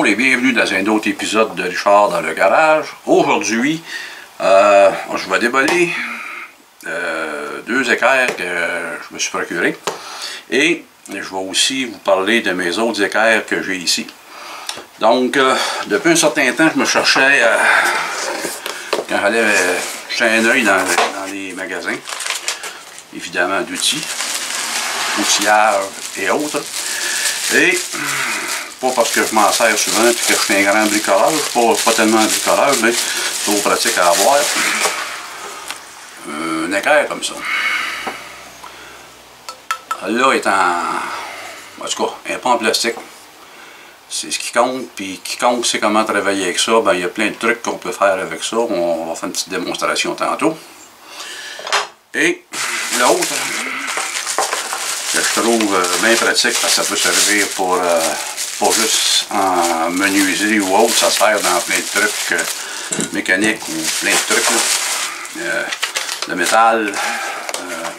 Bonjour et bienvenue dans un autre épisode de Richard dans le garage. Aujourd'hui, je vais déballer deux équerres que je me suis procurés et je vais aussi vous parler de mes autres équerres que j'ai ici. Donc, depuis un certain temps, je me cherchais, quand j'allais jeter un œil dans les magasins, évidemment d'outils, outillage et autres. Et pas parce que je m'en sers souvent et que je suis un grand bricoleur, pas tellement un bricoleur, mais c'est trop pratique à avoir. Un équerre comme ça. Là est en tout cas, elle n'est pas en plastique. C'est ce qui compte, puis quiconque sait comment travailler avec ça, ben, il y a plein de trucs qu'on peut faire avec ça. On va faire une petite démonstration tantôt. Et l'autre, que je trouve bien pratique parce que ça peut servir pour pas juste en menuiserie ou autre, ça sert dans plein de trucs mécaniques ou plein de trucs là. Le métal.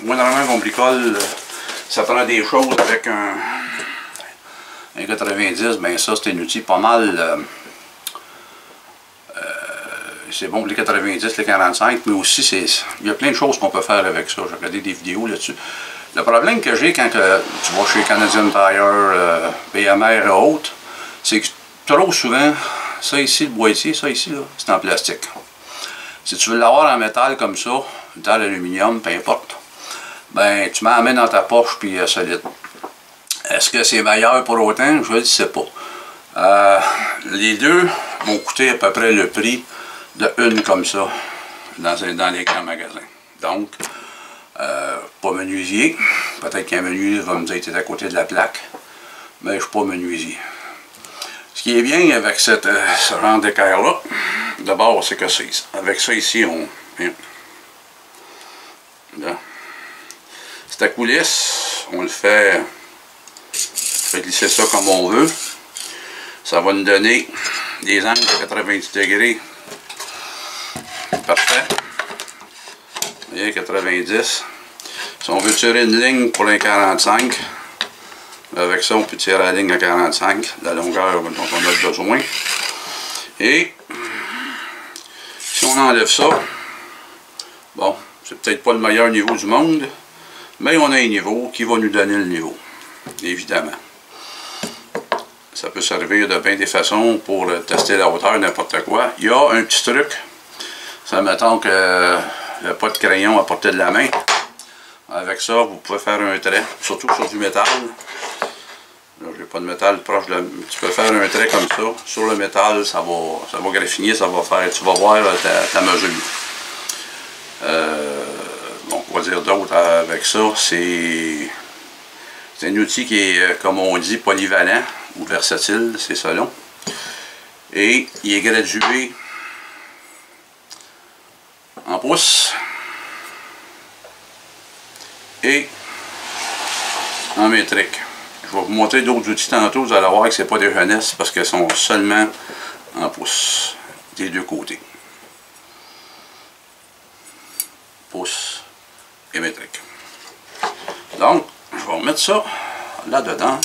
Moi normalement on bricole, ça prend des choses avec un 90, ben ça c'est un outil pas mal. C'est bon pour les 90, les 45, mais aussi il y a plein de choses qu'on peut faire avec ça. J'ai regardé des vidéos là-dessus. Le problème que j'ai quand tu vas chez Canadian Tire, BMR et autres, c'est que trop souvent, ça ici, le boîtier, ça ici, c'est en plastique. Si tu veux l'avoir en métal comme ça, métal, aluminium, peu importe, ben tu m'en mets dans ta poche puis solide. Est-ce que c'est meilleur pour autant? Je ne le sais pas. Les deux vont coûter à peu près le prix de une comme ça dans les grands magasins. Donc, pas menuisier. Peut-être qu'un menuisier va me dire que tu es à côté de la plaque, mais je ne suis pas menuisier. Ce qui est bien avec ce genre d'équerre-là, d'abord, c'est que avec ça ici, cette coulisse, on le fait glisser ça comme on veut. Ça va nous donner des angles de 90 degrés. Parfait. Vous voyez, 90. Si on veut tirer une ligne pour un 45, avec ça on peut tirer la ligne à 45, la longueur dont on a besoin. Et si on enlève ça, bon, c'est peut-être pas le meilleur niveau du monde, mais on a un niveau qui va nous donner le niveau, évidemment. Ça peut servir de bien des façons pour tester la hauteur, n'importe quoi. Il y a un petit truc, ça mettons que il n'y a pas de crayon à portée de la main. Avec ça, vous pouvez faire un trait, surtout sur du métal. Là, je n'ai pas de métal proche de... Tu peux faire un trait comme ça. Sur le métal, ça va graffiner, ça va faire... Tu vas voir ta mesure. Bon, on va dire d'autres avec ça. C'est un outil qui est, comme on dit, polyvalent ou versatile, c'est ça là. Et il est gradué en pouces et en métrique. Je vais vous montrer d'autres outils tantôt, vous allez voir que ce n'est pas des jeunesses parce qu'elles sont seulement en pouces des deux côtés. Pouces et métrique. Donc, je vais remettre ça là-dedans.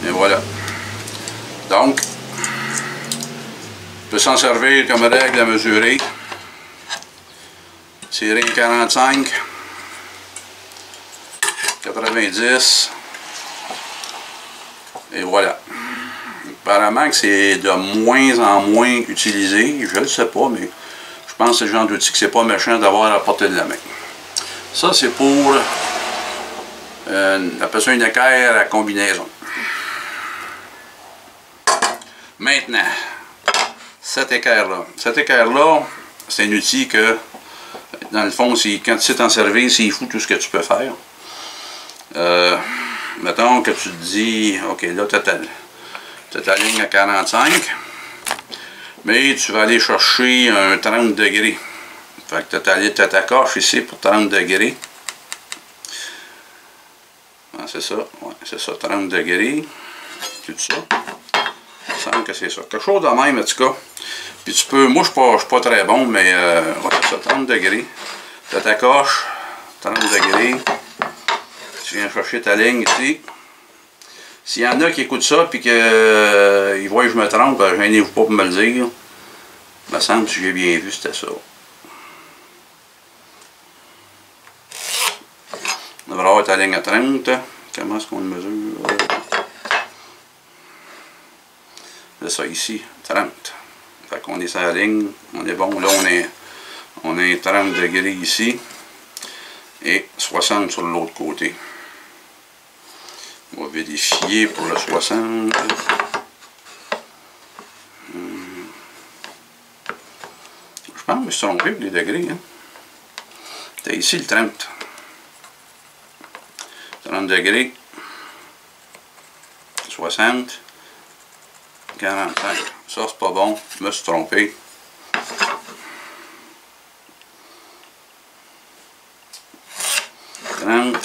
Et voilà. Donc, on peut s'en servir comme règle à mesurer. Tirer 45, 90, et voilà. Apparemment que c'est de moins en moins utilisé, je ne le sais pas, mais je pense que c'est le genre d'outil que c'est pas méchant d'avoir à la portée de la main. Ça, c'est pour, on appelle ça une équerre à combinaison. Maintenant, cet équerre-là. Cet équerre-là, c'est un outil que, dans le fond, quand tu sais t'en servir, c'est fou tout ce que tu peux faire. Mettons que tu te dis, ok, là, tu as ta ligne à 45, mais tu vas aller chercher un 30 degrés. Fait que tu as ta coche ici pour 30 degrés. Ah, c'est ça, ouais, c'est ça, 30 degrés. Tout ça. Il me semble que c'est ça. Quelque chose de même, en tout cas. Puis tu peux, moi je suis pas très bon, mais voilà ça, 30 degrés. Tu t'accroches, 30 degrés. Tu viens chercher ta ligne ici. S'il y en a qui écoutent ça et qu'ils voient que je me trompe, ben, gênez-vous pas pour me le dire. Il me semble que si j'ai bien vu, c'était ça. On devrait avoir ta ligne à 30. Comment est-ce qu'on le mesure? C'est ça ici, 30. Fait qu'on est sur la ligne, on est bon. Là, on est 30 degrés ici et 60 sur l'autre côté. On va vérifier pour le 60. Je pense que je me suis trompé pour les degrés. Hein. C'était ici le 30. 30 degrés. 60. 45. Ça, c'est pas bon. Je me suis trompé. $30.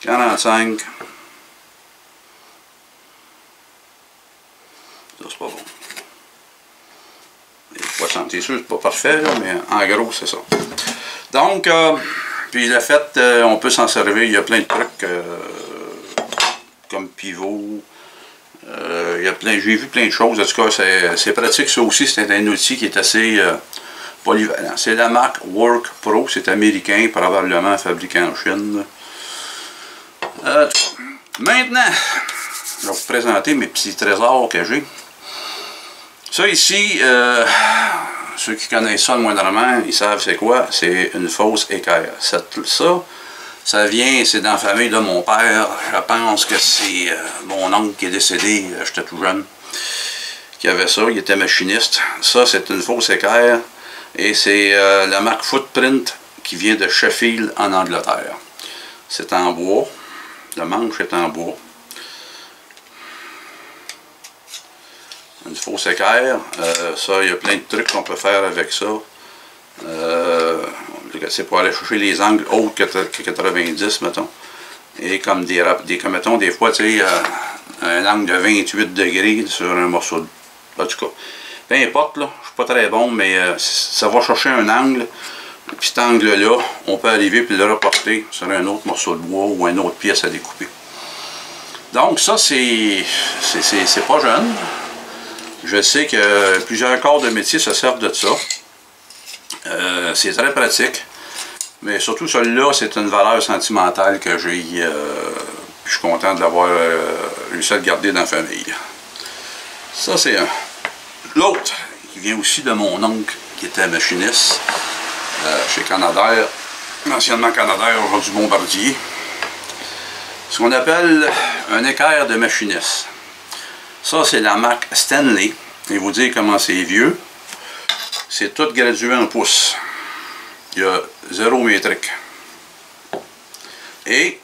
45. Ça, c'est pas bon. Et 60. C'est sûr, c'est pas parfait, là, mais en gros, c'est ça. Donc, puis le fait, on peut s'en servir. Il y a plein de trucs comme pivot. Il y a plein, j'ai vu plein de choses. En tout cas, c'est pratique. Ça aussi, c'est un outil qui est assez polyvalent. C'est la marque Work Pro. C'est américain, probablement fabriqué en Chine. Maintenant, je vais vous présenter mes petits trésors que j'ai. Ça ici, ceux qui connaissent ça moindrement, ils savent c'est quoi. C'est une fausse équerre. Ça vient, c'est dans la famille de mon père. Je pense que c'est mon oncle qui est décédé, j'étais tout jeune, qui avait ça. Il était machiniste. Ça, c'est une fausse équerre. Et c'est la marque Footprint qui vient de Sheffield en Angleterre. C'est en bois. Le manche est en bois. Une fausse équerre. Ça, il y a plein de trucs qu'on peut faire avec ça. C'est pour aller chercher les angles hauts que 90, mettons. Et comme comme mettons, des fois, tu sais, un angle de 28 degrés sur un morceau de... En tout cas, peu importe, là, je suis pas très bon, mais ça va chercher un angle. Puis cet angle-là, on peut arriver et le reporter sur un autre morceau de bois ou une autre pièce à découper. Donc ça, c'est pas jeune. Je sais que plusieurs corps de métier se servent de ça. C'est très pratique. Mais surtout celui-là, c'est une valeur sentimentale que j'ai. Je suis content de l'avoir réussi à le garder dans la famille. Ça, c'est un. L'autre, qui vient aussi de mon oncle, qui était machiniste. Chez Canadair, anciennement Canadair, aujourd'hui Bombardier. Ce qu'on appelle un équerre de machiniste. Ça, c'est la marque Stanley. Et vous dire comment c'est vieux. C'est tout gradué en pouces. Il y a 0 métrique. Et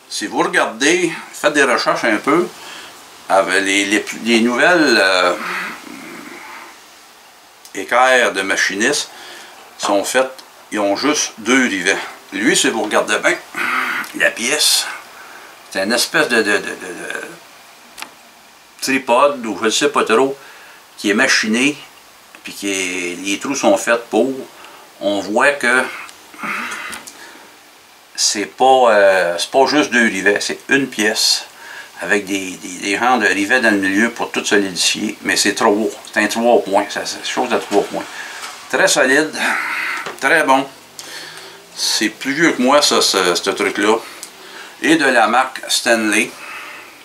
si vous regardez, faites des recherches un peu, avec les nouvelles équerres de machinistes sont faites, ils ont juste 2 rivets. Lui, si vous regardez bien, la pièce, c'est une espèce de tripode, ou je ne sais pas trop, qui est machiné, puis les trous sont faits pour. On voit que c'est pas juste 2 rivets, c'est une pièce, avec des genres de rivets dans le milieu pour tout solidifier, mais c'est trop haut, c'est un 3 points, c'est quelque chose de 3 points. Très solide, très bon. C'est plus vieux que moi, ça, ce truc-là. Et de la marque Stanley.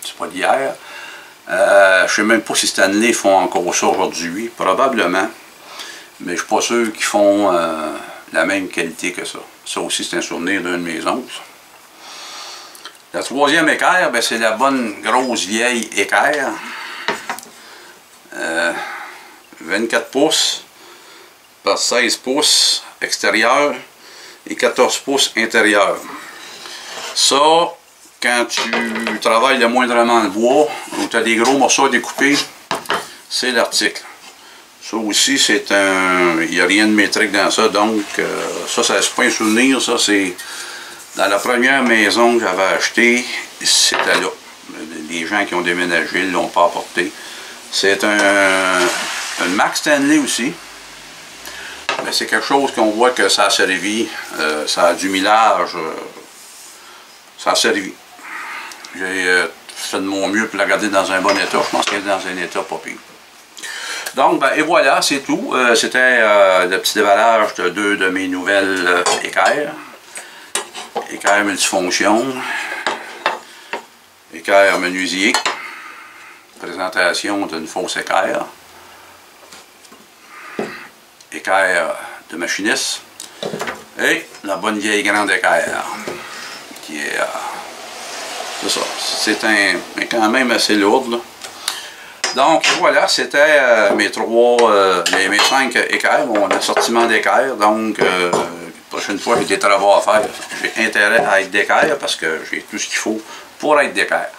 C'est pas d'hier. Je ne sais même pas si Stanley font encore ça aujourd'hui. Probablement. Mais je ne suis pas sûr qu'ils font la même qualité que ça. Ça aussi, c'est un souvenir d'un de mes oncles. La troisième équerre, c'est la bonne grosse vieille équerre. 24 pouces par 16 pouces extérieur et 14 pouces intérieur. Ça, quand tu travailles le moindrement le bois, ou tu as des gros morceaux à découper, c'est l'article. Ça aussi, c'est un... Il n'y a rien de métrique dans ça, donc ça c'est pas un souvenir, ça c'est... Dans la première maison que j'avais achetée, c'était là. les gens qui ont déménagé ne l'ont pas apporté. C'est une Max Stanley aussi. Mais c'est quelque chose qu'on voit que ça a servi. Ça a du millage. Ça a servi. J'ai fait de mon mieux pour la garder dans un bon état. Je pense qu'elle est dans un état pas pire. Donc, ben, et voilà, c'est tout. C'était le petit déballage de 2 de mes nouvelles équerres. Équerre multifonction. Équerre menuisier. Présentation d'une fausse équerre. Équerre de machiniste. Et la bonne vieille grande équerre. Qui est... c'est ça. C'est quand même assez lourde, là. Donc voilà, c'était mes 5 équerres, mon assortiment d'équerres. Donc, la prochaine fois j'ai des travaux à faire, j'ai intérêt à être d'équerre parce que j'ai tout ce qu'il faut pour être d'équerre.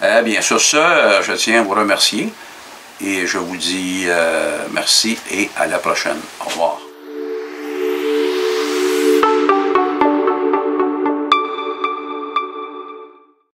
Eh bien, sur ce, je tiens à vous remercier et je vous dis merci et à la prochaine. Au revoir.